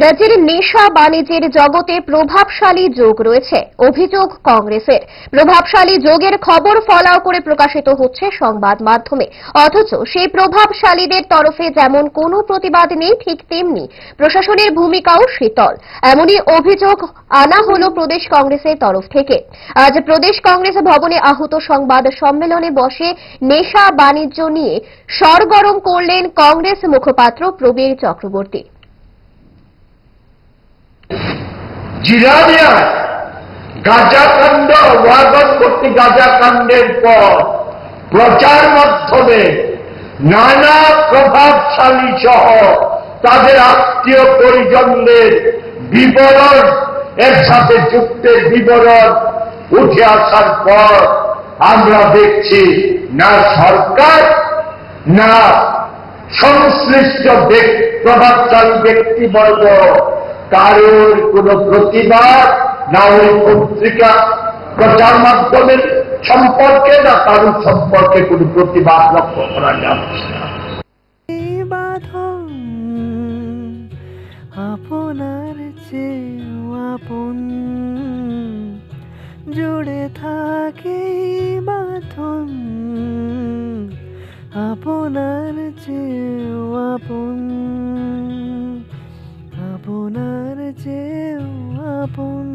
রাজ্যের নেশা বাণিজ্যের জগতে প্রভাবশালী যোগ রয়েছে অভিযোগ কংগ্রেসের। প্রভাবশালী যোগের খবর ফলাও করে প্রকাশিত হচ্ছে সংবাদ মাধ্যমে, অথচ সেই প্রভাবশালীদের তরফে যেমন কোনো প্রতিবাদ নেই, ঠিক তেমনি প্রশাসনের ভূমিকাও শীতল। এমনই অভিযোগ আনা হলো প্রদেশ কংগ্রেসের তরফ থেকে। আজ প্রদেশ কংগ্রেস ভবনে আহুত সংবাদ সম্মেলনে বসে নেশা বাণিজ্য নিয়ে সরগরম করলেন কংগ্রেস মুখপাত্র প্রবীর চক্রবর্তী। জিরানিয়া গাঁজাকাণ্ড ওয়াগন করতে গাঁজাকাণ্ডের পর প্রচার মাধ্যমে নানা প্রভাবশালী সহ তাদের আত্মীয় পরিজনদের বিবরণ এর সাথে যুক্তের বিবরণ উঠে আসার পর আমরা দেখছি না সরকার না সংশ্লিষ্ট প্রভাবশালী ব্যক্তিবর্গ কারোর কোন প্রতিবাদ, না ওই পত্রিকা প্রচার মাধ্যমের সম্পর্কে, না কারোর সম্পর্কে কোন প্রতিবাদ লক্ষ্য করা যাচ্ছে না। আপনার চেয়েও আপন জুড়ে থাকে বাঁধন, আপনার চেয়েও আপন, আপনার চেয়েও আপন।